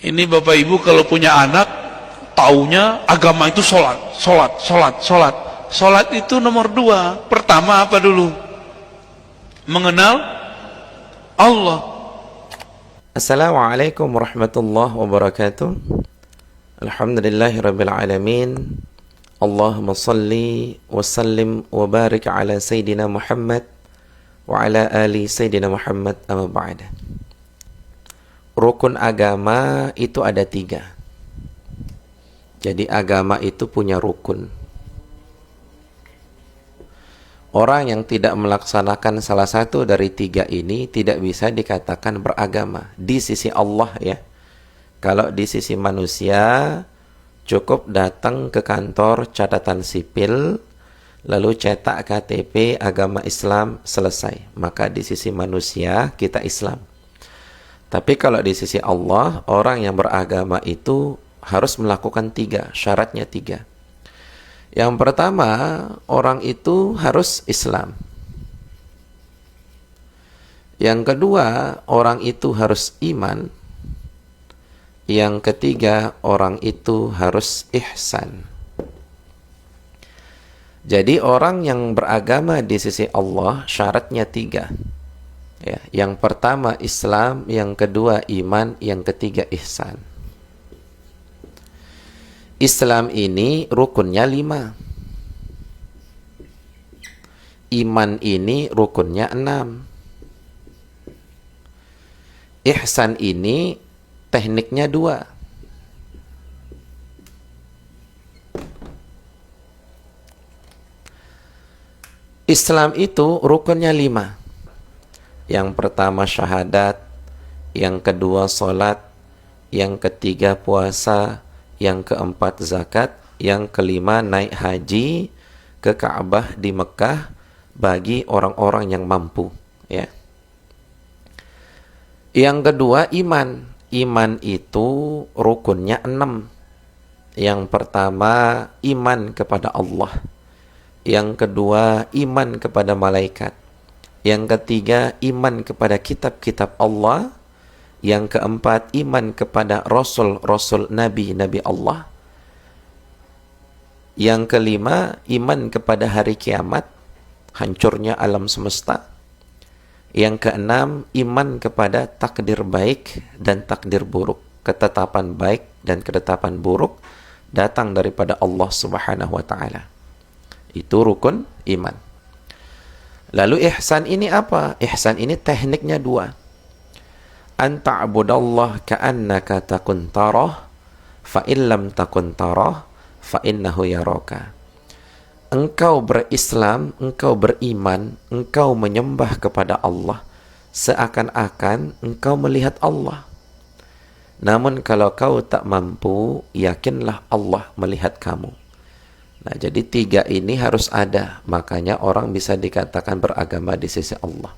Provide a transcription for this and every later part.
Ini Bapak Ibu kalau punya anak, taunya agama itu sholat, sholat, sholat, sholat. Sholat itu nomor 2. Pertama apa dulu? Mengenal Allah. Assalamualaikum warahmatullahi wabarakatuh. Alhamdulillahirabbil alamin. Allahumma salli wa sallim wa barik ala sayyidina Muhammad wa ala ali sayyidina Muhammad, amma ba'da. Rukun agama itu ada 3. Jadi agama itu punya rukun. Orang yang tidak melaksanakan salah satu dari 3 ini tidak bisa dikatakan beragama di sisi Allah ya. Kalau di sisi manusia cukup datang ke kantor catatan sipil lalu cetak KTP agama Islam, selesai. Maka di sisi manusia kita Islam. Tapi kalau di sisi Allah, orang yang beragama itu harus melakukan 3, syaratnya 3. Yang pertama, orang itu harus Islam. Yang kedua, orang itu harus iman. Yang ketiga, orang itu harus ihsan. Jadi orang yang beragama di sisi Allah syaratnya 3. Ya, yang pertama Islam, yang kedua iman, yang ketiga ihsan. Islam ini rukunnya 5. Iman ini rukunnya 6. Ihsan ini tekniknya 2. Islam itu rukunnya 5. Yang pertama syahadat, yang kedua sholat, yang ketiga puasa, yang keempat zakat, yang kelima naik haji ke Ka'bah di Mekah bagi orang-orang yang mampu ya. Yang kedua iman. Iman itu rukunnya 6. Yang pertama iman kepada Allah. Yang kedua iman kepada malaikat. Yang ketiga iman kepada kitab-kitab Allah. Yang keempat iman kepada rasul-rasul nabi-nabi Allah. Yang kelima iman kepada hari kiamat, hancurnya alam semesta. Yang keenam iman kepada takdir baik dan takdir buruk, ketetapan baik dan ketetapan buruk datang daripada Allah Subhanahu wa taala. Itu rukun iman. Lalu ihsan ini apa? Ihsan ini tekniknya 2. Anta'budallah ka'annaka takun tarah fa illam takun tarah fa innahu yaraka. Engkau berislam, engkau beriman, engkau menyembah kepada Allah seakan-akan engkau melihat Allah. Namun kalau kau tak mampu, yakinlah Allah melihat kamu. Nah, jadi 3 ini harus ada. Makanya orang bisa dikatakan beragama di sisi Allah.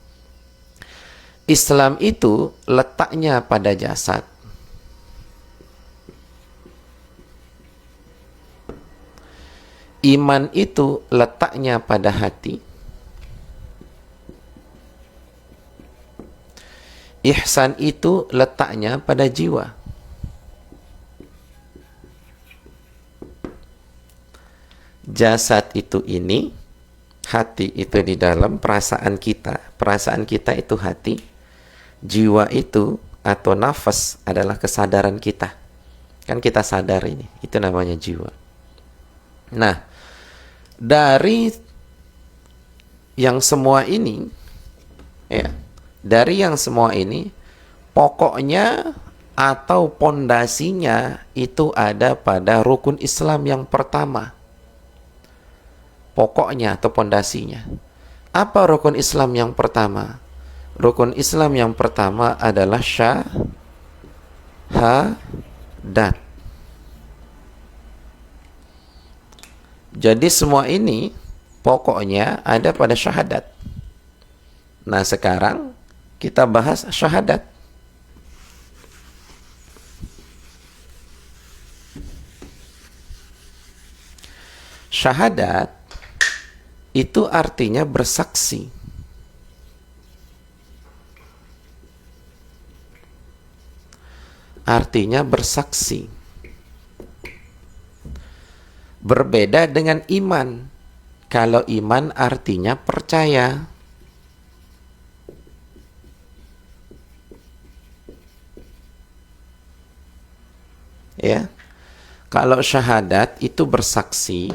Islam itu letaknya pada jasad. Iman itu letaknya pada hati. Ihsan itu letaknya pada jiwa. Jasad itu ini, hati itu di dalam, perasaan kita itu hati. Jiwa itu atau nafas adalah kesadaran kita. Kan kita sadar ini, itu namanya jiwa. Nah, dari yang semua ini ya, dari yang semua ini pokoknya atau pondasinya itu ada pada rukun Islam yang pertama. Pokoknya atau pondasinya. Apa rukun Islam yang pertama? Rukun Islam yang pertama adalah syahadat. Jadi semua ini pokoknya ada pada syahadat. Nah, sekarang kita bahas syahadat. Syahadat itu artinya bersaksi. artinya bersaksi. Berbeda dengan iman. Kalau iman artinya percaya. Ya. Kalau syahadat itu bersaksi.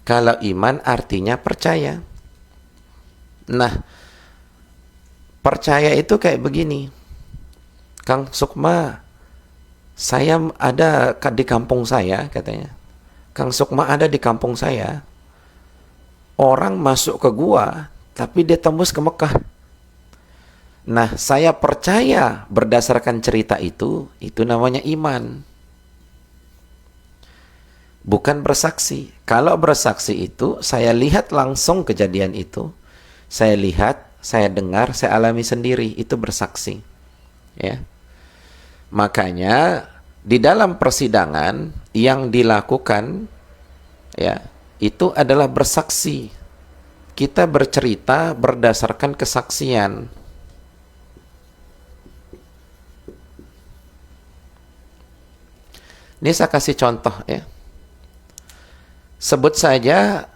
Kalau iman artinya percaya. Nah, percaya itu kayak begini. Kang Sukma, saya ada di kampung saya, katanya. Kang Sukma ada di kampung saya. Orang masuk ke gua, tapi dia tembus ke Mekah. Nah, saya percaya berdasarkan cerita itu namanya iman. Bukan bersaksi. Kalau bersaksi itu, saya lihat langsung kejadian itu. Saya lihat, saya dengar, saya alami sendiri. Itu bersaksi. Ya. Makanya di dalam persidangan yang dilakukan ya, itu adalah bersaksi. Kita bercerita berdasarkan kesaksian. Ini saya kasih contoh ya. Sebut saja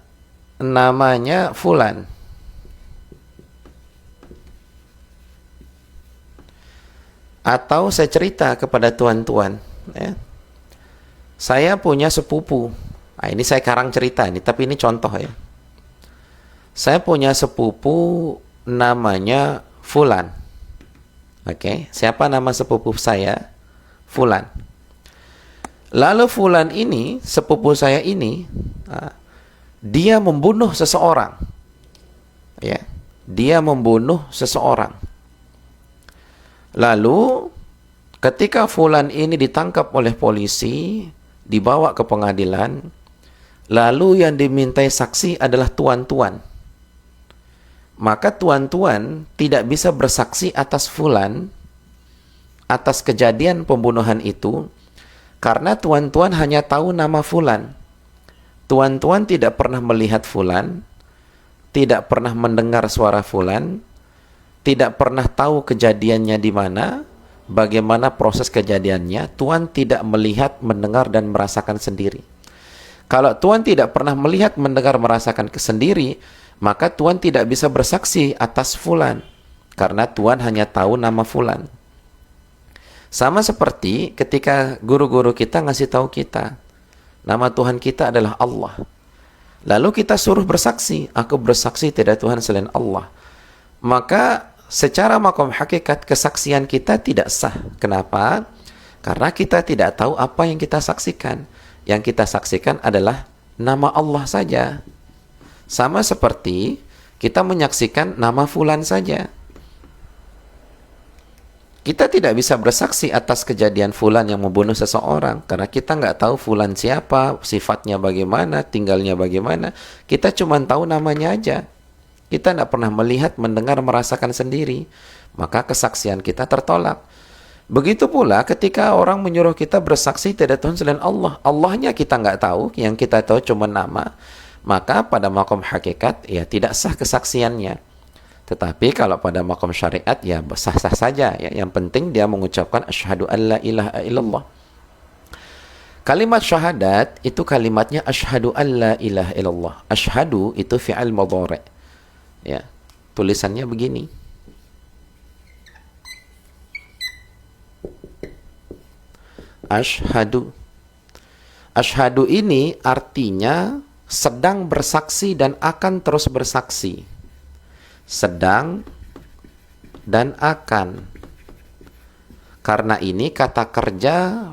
namanya Fulan. Atau saya cerita kepada tuan-tuan, ya. Saya punya sepupu. Nah, ini saya karang cerita nih, tapi ini contoh ya. Saya punya sepupu namanya Fulan. Oke, siapa nama sepupu saya? Fulan. Lalu Fulan ini, sepupu saya ini, dia membunuh seseorang. Ya, dia membunuh seseorang. Lalu ketika Fulan ini ditangkap oleh polisi, dibawa ke pengadilan, lalu yang dimintai saksi adalah tuan-tuan. Maka tuan-tuan tidak bisa bersaksi atas Fulan, atas kejadian pembunuhan itu, karena tuan-tuan hanya tahu nama Fulan. Tuan-tuan tidak pernah melihat Fulan, tidak pernah mendengar suara Fulan, tidak pernah tahu kejadiannya di mana, bagaimana proses kejadiannya. Tuan tidak melihat, mendengar, dan merasakan sendiri. Kalau Tuan tidak pernah melihat, mendengar, merasakan sendiri, maka Tuan tidak bisa bersaksi atas Fulan, karena Tuan hanya tahu nama Fulan. Sama seperti ketika guru-guru kita ngasih tahu kita, nama Tuhan kita adalah Allah. Lalu kita suruh bersaksi, aku bersaksi tidak Tuhan selain Allah. Maka secara makom hakikat kesaksian kita tidak sah. Kenapa? Karena kita tidak tahu apa yang kita saksikan. Yang kita saksikan adalah nama Allah saja. Sama seperti kita menyaksikan nama Fulan saja. Kita tidak bisa bersaksi atas kejadian Fulan yang membunuh seseorang, karena kita nggak tahu Fulan siapa, sifatnya bagaimana, tinggalnya bagaimana. Kita cuma tahu namanya aja. Kita tidak pernah melihat, mendengar, merasakan sendiri. Maka kesaksian kita tertolak. Begitu pula ketika orang menyuruh kita bersaksi tidak Tuhan selain Allah. Allahnya kita nggak tahu, yang kita tahu cuma nama. Maka pada makom hakikat, ya tidak sah kesaksiannya. Tetapi kalau pada makom syariat, ya sah-sah saja. Ya. Yang penting dia mengucapkan asyhadu an la ilaha illallah. Kalimat syahadat itu kalimatnya asyhadu an la ilaha illallah. Asyhadu itu fi'al mudhari'. Ya, tulisannya begini. Asyhadu. Asyhadu ini artinya sedang bersaksi dan akan terus bersaksi. Sedang dan akan. Karena ini kata kerja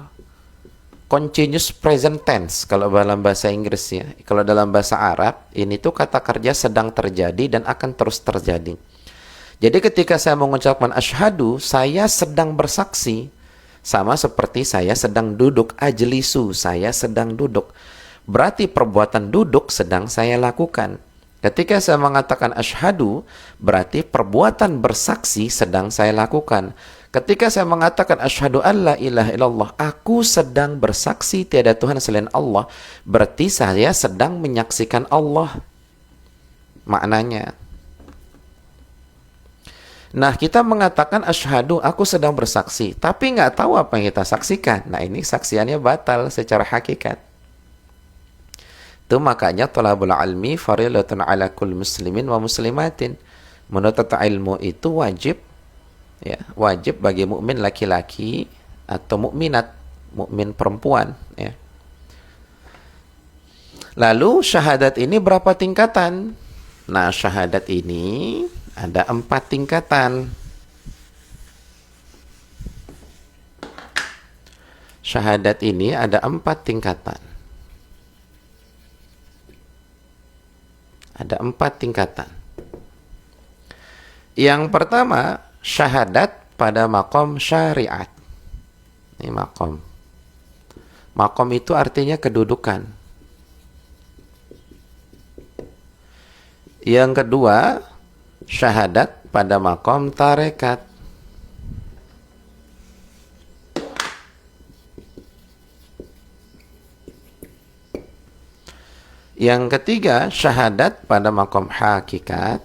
continuous present tense kalau dalam bahasa Inggris ya. Kalau dalam bahasa Arab, ini tuh kata kerja sedang terjadi dan akan terus terjadi. Jadi ketika saya mengucapkan asyhadu, saya sedang bersaksi. Sama seperti saya sedang duduk, ajlisu, saya sedang duduk. Berarti perbuatan duduk sedang saya lakukan. Ketika saya mengatakan asyhadu, berarti perbuatan bersaksi sedang saya lakukan. Ketika saya mengatakan asyhadu an la ilaha illallah, aku sedang bersaksi tiada Tuhan selain Allah, berarti saya sedang menyaksikan Allah. Maknanya. Nah, kita mengatakan asyhadu, aku sedang bersaksi, tapi nggak tahu apa yang kita saksikan. Nah, ini saksiannya batal secara hakikat. Itu makanya thalabul ilmi fardhatun ala kulli muslimin wa muslimatin. Menuntut ilmu itu wajib, ya, wajib bagi mukmin laki-laki atau mukminat, mukmin perempuan, ya. Lalu syahadat ini berapa tingkatan? Nah, syahadat ini ada 4 tingkatan. Syahadat ini ada 4 tingkatan. Ada 4 tingkatan. Yang pertama, syahadat pada makom syariat. Ini makom. Makom itu artinya kedudukan. Yang kedua, syahadat pada makom tarekat. Yang ketiga, syahadat pada makom hakikat.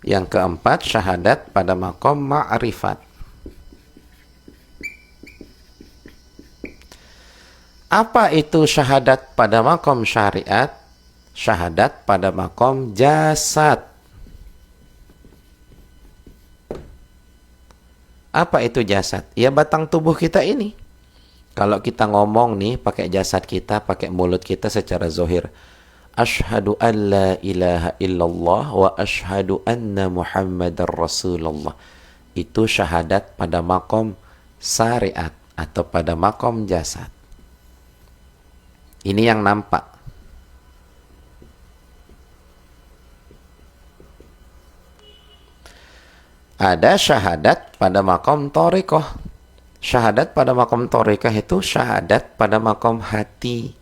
Yang keempat, syahadat pada makom ma'rifat. Apa itu syahadat pada makom syariat? Syahadat pada makom jasad. Apa itu jasad? Ya, batang tubuh kita ini. Kalau kita ngomong nih pakai jasad kita, pakai mulut kita secara zahir, asyhadu an la ilaha illallah wa asyhadu anna muhammadar rasulullah. Itu syahadat pada makom syariat atau pada makom jasad. Ini yang nampak. Ada syahadat pada makom thariqah. Syahadat pada makom thariqah itu syahadat pada makom hati.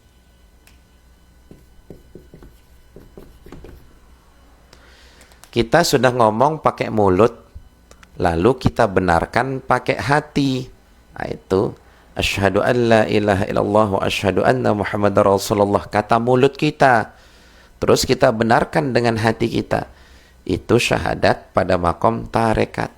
Kita sudah ngomong pakai mulut, lalu kita benarkan pakai hati. Nah, itu asyhadu an la ilaha illallah wa asyhadu anna muhammadar rasulullah, kata mulut kita. Terus kita benarkan dengan hati kita. Itu syahadat pada makom tarekat.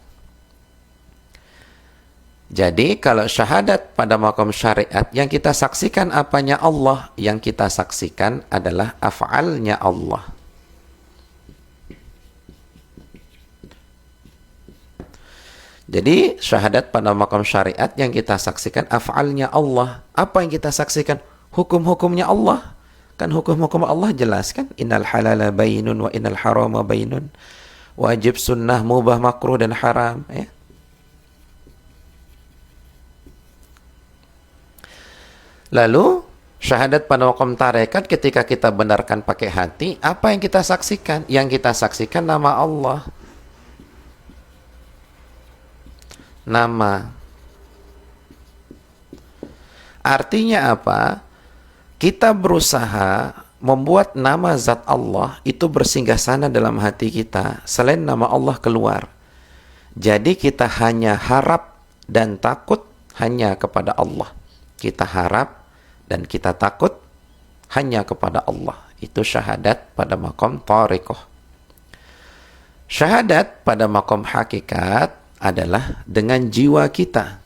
Jadi kalau syahadat pada makom syariat, yang kita saksikan apanya Allah, yang kita saksikan adalah af'alnya Allah. Jadi syahadat pada makom syariat yang kita saksikan af'alnya Allah. Apa yang kita saksikan? Hukum-hukumnya Allah. Kan hukum-hukum Allah jelas kan? Innal halala bainun wa innal harama bainun. Wajib, sunnah, mubah, makruh, dan haram. Ya. Lalu syahadat pada makom tarekat ketika kita benarkan pakai hati, apa yang kita saksikan? Yang kita saksikan nama Allah. Nama. Artinya apa? Kita berusaha membuat nama zat Allah itu bersinggah sana dalam hati kita, selain nama Allah keluar. Jadi kita hanya harap dan takut hanya kepada Allah. Kita harap dan kita takut hanya kepada Allah. Itu syahadat pada makom thariqah. Syahadat pada makom hakikat adalah dengan jiwa kita.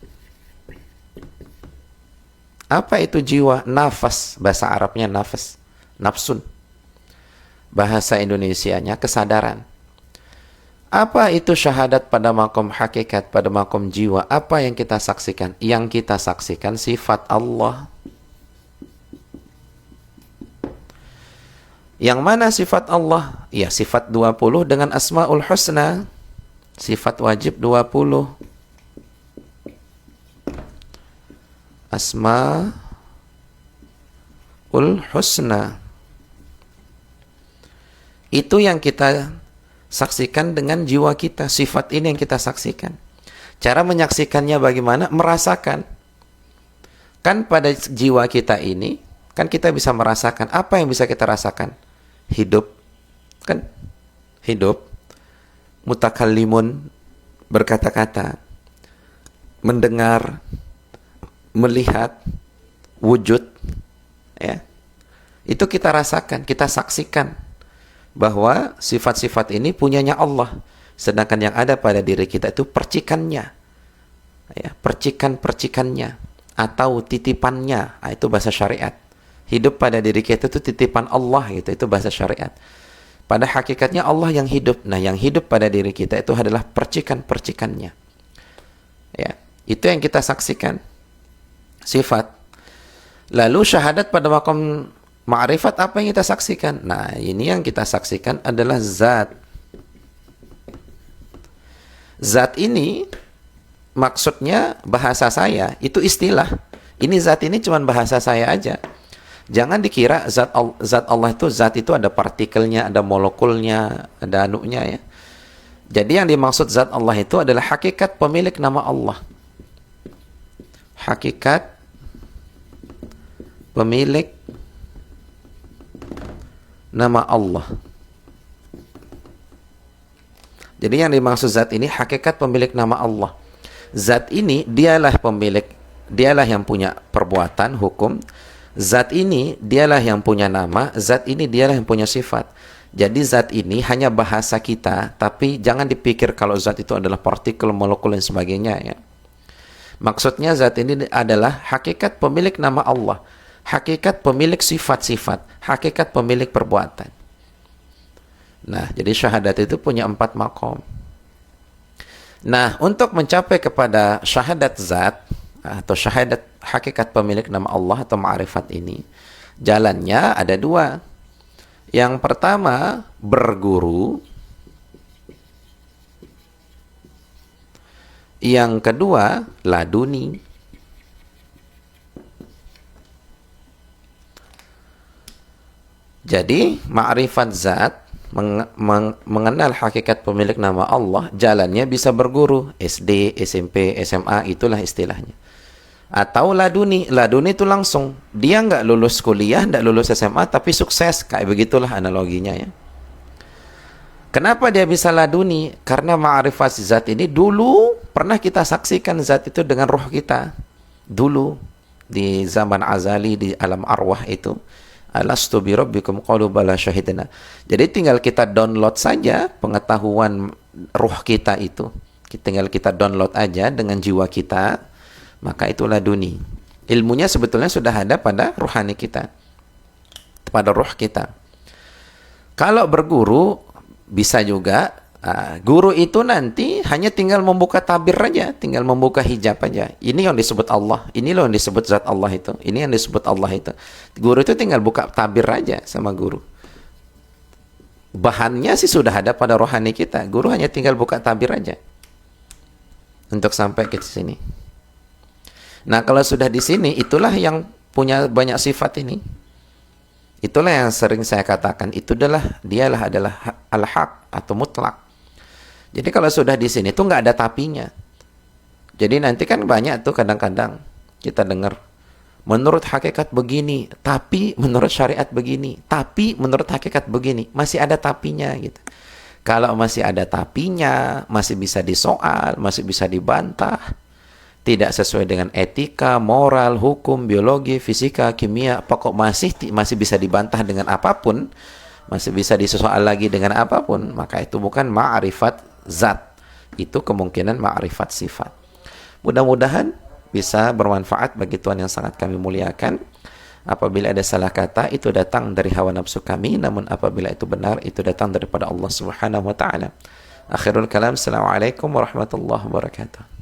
Apa itu jiwa? Nafas, bahasa Arabnya nafas, nafsun. Bahasa Indonesianya kesadaran. Apa itu syahadat pada makom hakikat, pada makom jiwa? Apa yang kita saksikan? Yang kita saksikan sifat Allah. Yang mana sifat Allah? Ya, sifat 20 dengan Asmaul Husna. Sifat wajib 20. Asmaul Husna. Itu yang kita saksikan dengan jiwa kita. Sifat ini yang kita saksikan. Cara menyaksikannya bagaimana? Merasakan. Kan pada jiwa kita ini, kan kita bisa merasakan. Apa yang bisa kita rasakan? Hidup. Kan? Hidup. Mutakallimun, berkata-kata. Mendengar. Melihat. Wujud. Ya. Itu kita rasakan, kita saksikan. bahwa sifat-sifat ini punyanya Allah, sedangkan yang ada pada diri kita itu percikannya, ya, percikan-percikannya atau titipannya. Nah, itu bahasa syariat. Hidup pada diri kita itu titipan Allah, gitu, itu bahasa syariat. Pada hakikatnya Allah yang hidup. Nah, yang hidup pada diri kita itu adalah percikan-percikannya. Ya, itu yang kita saksikan, sifat. Lalu syahadat pada maqam ma'rifat, apa yang kita saksikan? Nah, ini yang kita saksikan adalah zat. Zat ini maksudnya bahasa saya, itu istilah. Ini zat ini cuma bahasa saya aja. Jangan dikira zat Allah itu ada partikelnya, ada molekulnya, ada anunya, ya. Jadi yang dimaksud zat Allah itu adalah hakikat pemilik nama Allah. Hakikat pemilik nama Allah. Jadi yang dimaksud zat ini hakikat pemilik nama Allah. Zat ini dialah pemilik, dialah yang punya perbuatan, hukum. Zat ini dialah yang punya nama, zat ini dialah yang punya sifat. Jadi zat ini hanya bahasa kita, tapi jangan dipikir kalau zat itu adalah partikel, molekul dan sebagainya, ya. Maksudnya zat ini adalah hakikat pemilik nama Allah, hakikat pemilik sifat-sifat, hakikat pemilik perbuatan. Nah, jadi syahadat itu punya 4 maqam. Nah, untuk mencapai kepada syahadat zat atau syahadat hakikat pemilik nama Allah atau ma'rifat ini, jalannya ada 2. Yang pertama, berguru. Yang kedua, laduni. Jadi, ma'rifat zat, mengenal hakikat pemilik nama Allah, jalannya bisa berguru, SD, SMP, SMA, itulah istilahnya. Atau laduni. Laduni itu langsung, dia nggak lulus kuliah, nggak lulus SMA, tapi sukses. Kayak begitulah analoginya, ya. Kenapa dia bisa laduni? Karena ma'rifat zat ini dulu pernah kita saksikan zat itu dengan roh kita. Dulu, di zaman azali, di alam arwah itu. Alastu bi rabbikum qalu bala syahidna. Jadi tinggal kita download saja pengetahuan ruh kita itu. Tinggal kita download aja dengan jiwa kita. Maka itu laduni. Ilmunya sebetulnya sudah ada pada ruhani kita, pada ruh kita. Kalau berguru, bisa juga. Guru itu nanti hanya tinggal membuka tabir aja, tinggal membuka hijab aja. Ini yang disebut Allah, ini loh yang disebut zat Allah itu, ini yang disebut Allah itu. Guru itu tinggal buka tabir aja sama guru. Bahannya sih sudah ada pada rohani kita. Guru hanya tinggal buka tabir aja untuk sampai ke sini. Nah, kalau sudah di sini, itulah yang punya banyak sifat ini. Itulah yang sering saya katakan, dialah adalah al-haq atau mutlak. Jadi kalau sudah di sini itu nggak ada tapinya. Jadi nanti kan banyak tuh kadang-kadang kita dengar, menurut hakikat begini, tapi menurut syariat begini, tapi menurut hakikat begini, masih ada tapinya gitu. Kalau masih ada tapinya, masih bisa disoal, masih bisa dibantah. Tidak sesuai dengan etika, moral, hukum, biologi, fisika, kimia, pokok masih bisa dibantah dengan apapun, masih bisa disoal lagi dengan apapun, maka itu bukan ma'rifat zat. Itu kemungkinan ma'rifat sifat. Mudah-mudahan bisa bermanfaat bagi Tuhan yang sangat kami muliakan. Apabila ada salah kata, itu datang dari hawa nafsu kami, namun apabila itu benar, itu datang daripada Allah Subhanahu wa taala. Akhirul kalam, assalamualaikum warahmatullahi wabarakatuh.